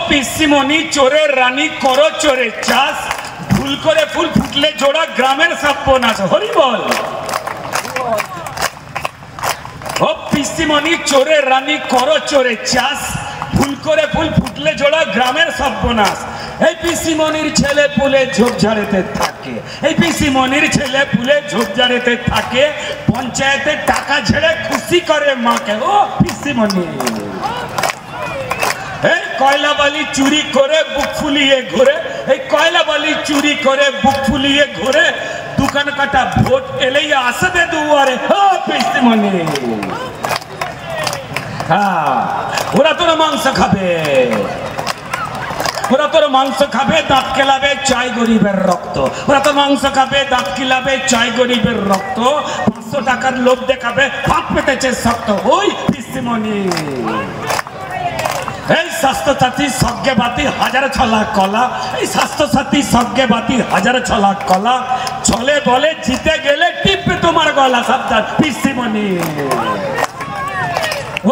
পিসিমণি চোরের রানী করো চোরের চাষ, ভুল করে ফুল ফুটলে জোড়া গ্রামের সর্বনাশ। হরি বল। ও পিসিমণি চোরের রানী করো চোরের চাষ, ভুল করে ফুল ফুটলে জোড়া গ্রামের সর্বনাশ। এই পিসিমণির ছেলে পুলে ঝোপঝাড়েতে থাকে, এই পিসিমণির ছেলে পুলে ঝোপঝাড়েতে থাকে, পঞ্চায়েতের টাকা ঝেড়ে খুশি করে মাকে। ও পিসিমণি এই কয়লা বালি চুরি করে বুক ফুলিয়ে ঘুরে, এই কয়লা বালি চুরি করে বুক ফুলিয়ে ঘুরে, দোকান কাটা ভোট এলেই আসবে দুয়ারে। ও পিসিমণি হ্যাঁ, ওরা তোর মাংস খাবে, ওরা তোর মাংস খাবে, দাঁত কেলাবে, চাই গরিবের রক্ত। ওরা তো মাংস খাবে, দাঁত কিলাবে, চাই গরিবের রক্ত। 500 টাকার লোভ দেখাবে, ভাত পেতেছে শক্ত। ওই পিসিমণি এই স্বাস্থ্যসাথী সজ্ঞে বাতি হাজার ছলা কলা, এই স্বাস্থ্যসাথী সজ্ঞে বাতি হাজার ছলা কলা, ছলে বলে জিতে গেলে টিপবে তোমার গলা। সাবধান পিসিমণি।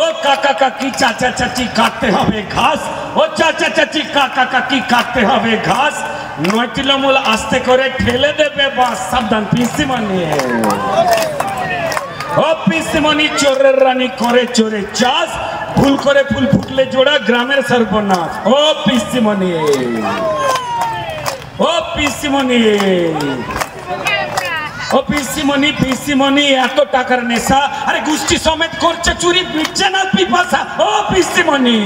ও কাকা কাকি চাচা চাচি কাটতে হবে ঘাস, ও চাচা চাচি কাকা কাকি কাটতে হবে ঘাস, 9 তৃণমূল আস্তে করে ঠেলে দেবে বাস। সাবধান পিসিমণি। ও পিসিমণি চোরের রানী করে চোরের চাষ, ভুল করে ফুল ফুটলে জোড়া গ্রামের সর্বনাশ। ও পিসিমণি, ও পিসিমণি, ও পিসিমণি, পিসিমণি এত টাকার নেশা, আরে গোষ্ঠী সমেত করছে চুরি, মিটছে না পিপাসা। ও পিসিমণি।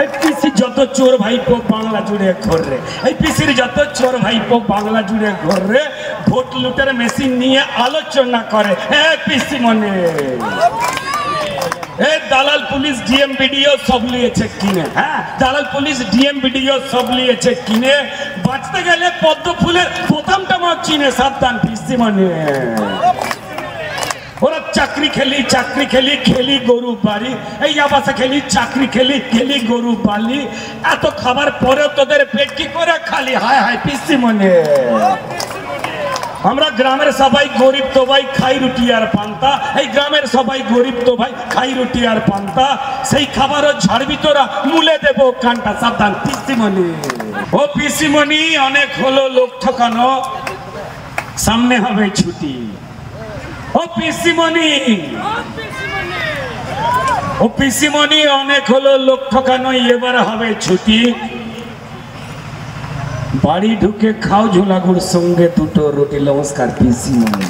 এই পিসি যত চোর ভাইপো বাংলা জুড়ে ঘুরে, এই পিসির যত চোর ভাইপো বাংলা জুড়ে ঘুরে, ভোট লুটের মেশিন নিয়ে আলোচনা করে। হ্যাঁ পিসিমণি। এই দালাল পুলিশ ডিএম বিডিও সব লিয়েছে কিনে, হ্যাঁ দালাল পুলিশ ডিএম বিডিও সব লিয়েছে কিনে, বাঁচতে গেলে পদ্ম ফুলের বোতামটা মা চিনে। সাবধান পিসিমণি। ওরা চাকরি খেলি চাকরি খেলি খেলি গরু বাড়ি, এই আবাসে খেলি চাকরি খেলি খেলি গরু বালি, এত খাবার পরেও তোদের পেট কি করে খালি। হায় হায় পিসিমণি। আমরা গ্রামের সবাই গরিব তো ভাই, খাই রুটি আর পান্তা, এই গ্রামের সবাই গরিব তো ভাই, খাই রুটি আর পান্তা, সেই খাবারও ছাড়বি তোরা, মুলে দেবো কানটা। সাবধান পিসিমণি। ও পিসিমণি অনেক হলো লোক ঠকানো, সামনে হবে ছুটি। ও পিসিমণি, ও পিসিমণি অনেক হলো লোক ঠকানো, এবার হবে ছুটি। বাড়ি ঢুকে খাও ঝোলাগুড় সঙ্গে 2টো রুটি। নমস্কার পিসিমণি।